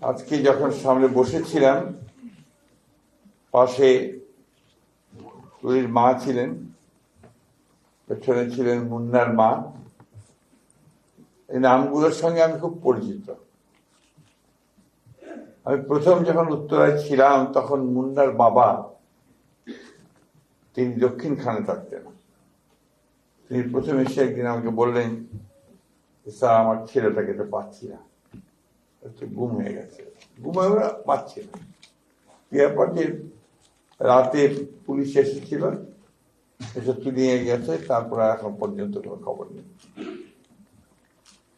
আজকে যখন সামনে বসেছিলাম, পাশে তুলির মা ছিলেন, পেছনে ছিলেন মুন্নার মা। এই নামগুলোর সঙ্গে আমি খুব পরিচিত। আমি প্রথম যখন উত্তরায় ছিলাম তখন মুন্নার বাবা, তিনি দক্ষিণখানে থাকতেন। তিনি প্রথম এসে একদিন আমাকে বললেন, স্যার আমার ছেলেটাকে তো পাচ্ছি না, একটু গুম হয়ে গেছে, গুম হয়ে পাচ্ছি না। ব্যাপার যে রাতে পুলিশ এসেছিল, এসে তুলিয়ে গেছে, তারপরে এখন পর্যন্ত কোনো খবর নেই।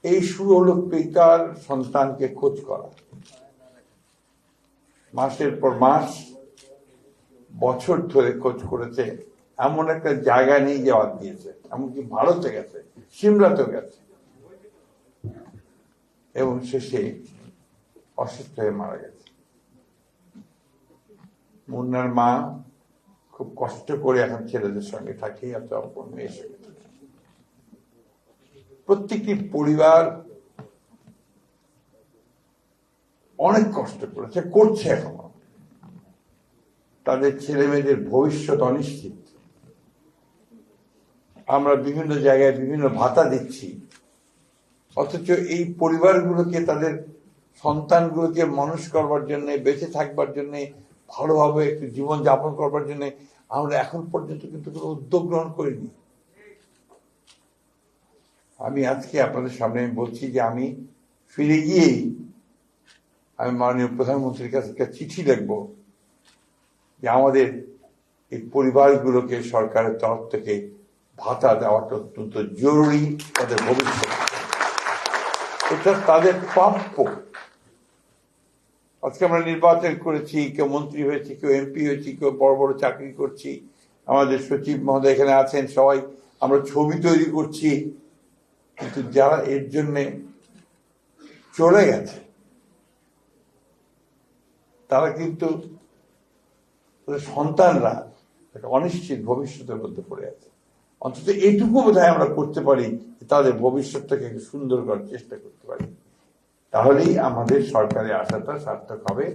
এই শুরু হলো পিতার সন্তানকে খোঁজ করা। মাসের পর মাস, বছর ধরে খোঁজ করেছে, এমন একটা জায়গা নেই যাওয়ার দিয়েছে, এমনকি ভারতে গেছে, সিমলাতেও গেছে, এবং শেষে অসুস্থ হয়ে মারা গেছে। মুন্নার মা খুব কষ্ট করে এখন ছেলেদের সঙ্গে থাকে, এত অপর মেয়ের সঙ্গে থাকে। প্রত্যেকটি পরিবার অনেক কষ্ট করেছে, করছে এখনো। তাদের ছেলে মেয়েদের ভবিষ্যৎ অনিশ্চিত। আমরা বিভিন্ন জায়গায় বিভিন্ন ভাতা দিচ্ছি, অথচ এই পরিবারগুলোকে, তাদের সন্তানগুলোকে মানুষ করবার জন্য, বেঁচে থাকবার জন্য, ভালোভাবে একটু জীবন যাপন করবার জন্য আমরা এখন পর্যন্ত কিন্তু কোনো উদ্যোগ গ্রহণ করিনি। আমি আজকে আপনাদের সামনে বলছি যে আমি ফিরে গিয়েই আমি মাননীয় প্রধানমন্ত্রীর কাছে একটা চিঠি লিখব যে আমাদের এই পরিবারগুলোকে সরকারের তরফ থেকে ভাতা দেওয়াটা অত্যন্ত জরুরি, তাদের ভবিষ্যৎ, এটা তাদের প্রাপ্য। আজকে আমরা নির্বাচন করেছি, কেউ মন্ত্রী হয়েছি, কেউ এমপি হয়েছি, কেউ বড় বড় চাকরি করছি, আমাদের সচিব মহোদয় এখানে আছেন, সবাই আমরা ছবি তৈরি করছি, কিন্তু যারা এর জন্যে চলে গেছে তারা কিন্তু সন্তানরা একটা অনিশ্চিত ভবিষ্যতের মধ্যে পড়ে আছে। অন্তত এইটুকু বোধহয় আমরা করতে পারি, তাদের ভবিষ্যৎটাকে একটু সুন্দর করার চেষ্টা করতে পারি, তাহলেই আমাদের সরকারে আসাটা সার্থক হবে,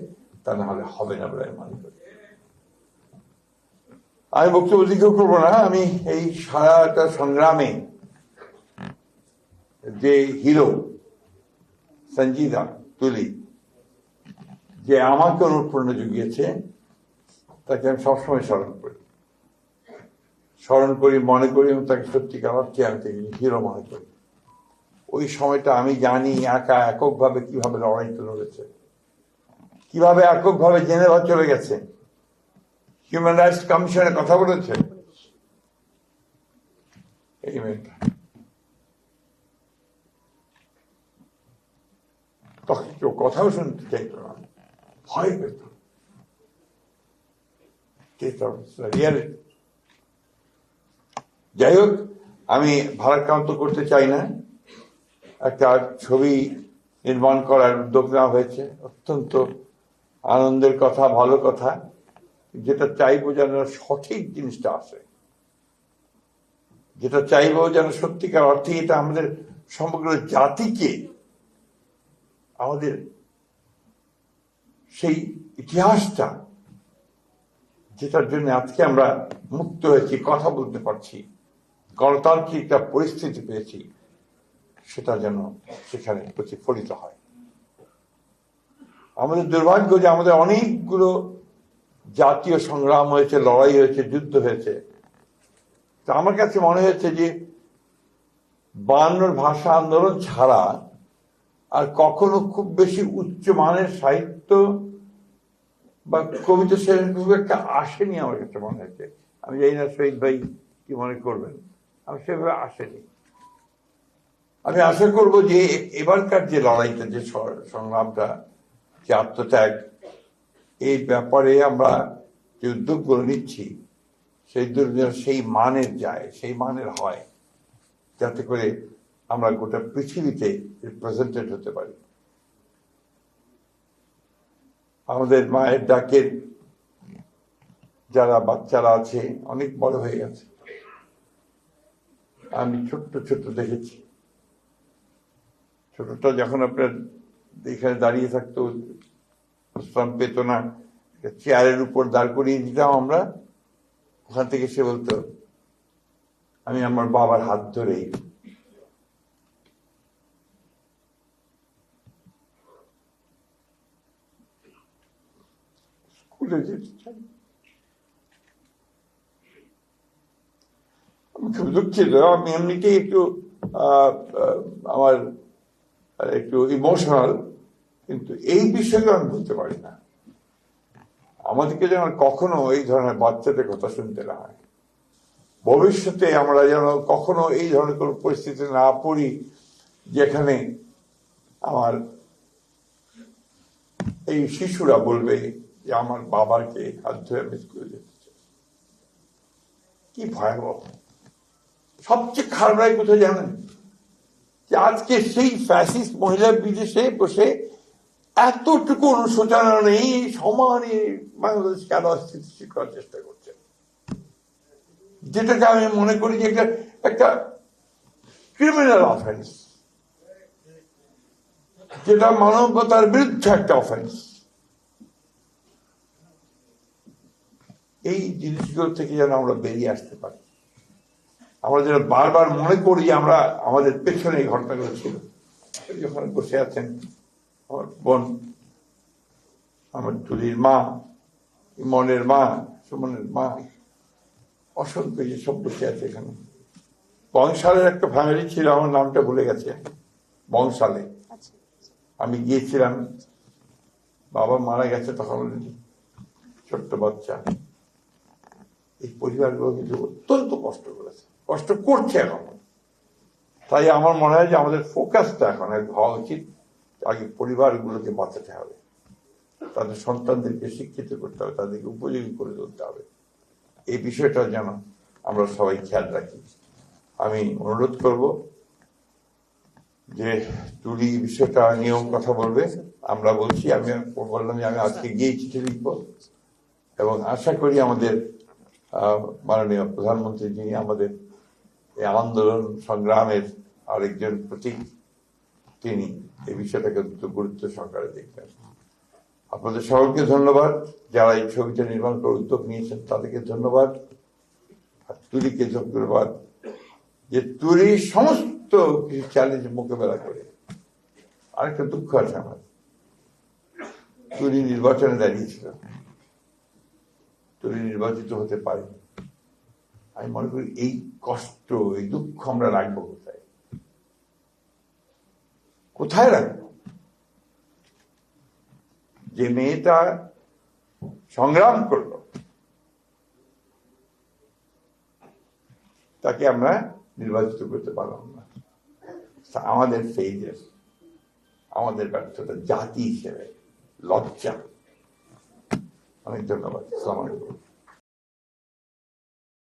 তা না হলে হবে না বলে আমি মনে করি। আমি বক্তব্য দীর্ঘ করবো না। আমি এই সারাটা সংগ্রামে যে হিরো সঞ্জিদা তুলি, যে আমাকে অনুপ্রেরণা জুগিয়েছে, তাকে আমি সবসময় স্মরণ করি, মনে করি, এবং তাকে সত্যিকার অর্থে আমি তাকে হিরো মনে করি। ওই সময়টা আমি জানি এককভাবে কিভাবে লড়াইতে লড়েছে, কিভাবে এককভাবে জেনেভা চলে গেছে, হিউম্যান রাইটস কমিশনে কথা বলেছে। এই মেয়েটা তখন কেউ কথাও শুনতে চাইত না, ভয় পেত। যাই হোক, আমি ভারাক্রান্ত করতে চাই না। একটা ছবি নির্মাণ করার উদ্যোগ নেওয়া হয়েছে, অত্যন্ত আনন্দের কথা, ভালো কথা। যেটা চাইবো যেন সঠিক জিনিসটা আসে, যেটা চাইবো যেন সত্যিকার অর্থে এটা আমাদের সমগ্র জাতিকে, আমাদের সেই ইতিহাসটা, যেটার জন্য আজকে আমরা মুক্ত হয়েছি, কথা বলতে পারছি, গণতান্ত্রিক একটা পরিস্থিতি পেয়েছি, সেটা যেন সেখানে প্রতিফলিত হয়। আমাদের দুর্ভাগ্য যে আমাদের অনেকগুলো জাতীয় সংগ্রাম হয়েছে, লড়াই হয়েছে, যুদ্ধ হয়েছে। তা আমার কাছে মনে হয়েছে যে 52 ভাষা আন্দোলন ছাড়া আর কখনো খুব বেশি উচ্চমানের সাহিত্য বা কবিতা খুব একটা আসেনি আমার কাছে মনে হয়েছে। আমি জানি না শহীদ ভাই কি মনে করবেন, আমি সেভাবে আসেনি। আমি আশা করব যে এবারকার যে লড়াইটা, যে সংগ্রামটা, যে আত্মত্যাগ, এই ব্যাপারে আমরা যে উদ্যোগগুলো নিচ্ছি, সেই উদ্যোগ যেন সেই মানের যায়, সেই মানের হয়, যাতে করে আমরা গোটা পৃথিবীতে রিপ্রেজেন্টেড হতে পারি। আমাদের মায়ের ডাকের যারা বাচ্চারা আছে, অনেক বড় হয়ে গেছে। আমি ছোট্ট ছোট্ট দেখেছি, ছোটটা যখন আপনার এখানে দাঁড়িয়ে থাকতো, বিশ্রাম পেত না, চেয়ারের উপর দাঁড় করিয়ে দিতাম আমরা, ওখান থেকে সে বলতো আমি আমার বাবার হাত ধরেই স্কুলে যেতে চাই। আমি খুব দুঃখিত, আমি এমনিতেই একটু আমার একটু ইমোশনাল, কিন্তু এই বিষয়ে আমি বলতে পারি না। আমাদেরকে যেন কখনো এই ধরনের বাচ্চাদের কথা শুনতে না হয়, ভবিষ্যতে আমরা যেন কখনো এই ধরনের কোনো পরিস্থিতি না পড়ি যেখানে আমার এই শিশুরা বলবে যে আমার বাবাকে হাত ধরে আমি স্কুলে যেতে চাই। কি ভয়াবহ! সবচেয়ে খারাপ লাগে কোথায় জানেন? যে আজকে সেই ফ্যাসিস্ট মহিলা বিদেশে বসে এতটুকু অনুশোচনা নেই, সমানে বাংলাদেশকে আরো অস্থিতিশীল করার চেষ্টা করছে, যেটাকে আমি মনে করি যে একটা ক্রিমিনাল অফেন্স, যেটা মানবতার বিরুদ্ধে একটা অফেন্স। এই জিনিসগুলো থেকে যেন আমরা বেরিয়ে আসতে পারি। আমরা যেন বারবার মনে করি যে আমরা আমাদের পেছনে এই ঘটনাগুলো ছিল। যখন বসে আছেন আমার বোন, আমার তুলির মা, ইমনের মা, সুমনের মা, অসংখ্য যে সব বসে আছে এখানে। বংশালের একটা ফ্যামিলি ছিল, আমার নামটা ভুলে গেছে, বংশালে আমি গিয়েছিলাম, বাবা মারা গেছে তখন, ছোট্ট বাচ্চা। এই পরিবারগুলো কিন্তু অত্যন্ত কষ্ট করেছে, কষ্ট করছে এখন। তাই আমার মনে হয় যে আমাদের ফোকাসটা এখন হওয়া উচিত, আগে পরিবারগুলোকে বাঁচাতে হবে, তাদের সন্তানদেরকে শিক্ষিত করতে হবে, তাদেরকে উপযোগী করে তুলতে হবে। এই বিষয়টা যেন আমরা সবাই খেয়াল রাখি। আমি অনুরোধ করব যে তুলি বিষয়টা নিয়েও কথা বলবে। আমরা বলছি, আমি বললাম যে আমি আজকে গিয়ে চিঠি লিখব, এবং আশা করি আমাদের মাননীয় প্রধানমন্ত্রী, যিনি আমাদের এই আন্দোলন সংগ্রামের আরেকজন প্রতীক, তিনি এই বিষয়টাকে গুরুত্ব সহকারে দেখবেন। আপনাদের সকলকে ধন্যবাদ, যারা এই ছবিটা নির্মাণ করার উদ্যোগ নিয়েছেন তাদেরকে ধন্যবাদ, আর তুলিকে ধন্যবাদ যে তুলি সমস্ত কিছু চ্যালেঞ্জ মোকাবেলা করে। আরেকটা দুঃখ আছে আমার, তুলি নির্বাচনে দাঁড়িয়েছিল, তুলি নির্বাচিত হতে পারেনি। আমি মনে করি এই কষ্ট, এই দুঃখ আমরা রাখবো কোথায়? কোথায় রাখবো? যে মেয়েটা সংগ্রাম করলো তাকে আমরা নির্বাচিত করতে পারলাম না। আমাদের ফেইলিয়ার, আমাদের ব্যর্থতা জাতি হিসেবে লজ্জা। অনেক ধন্যবাদ। আসসালামু আলাইকুম।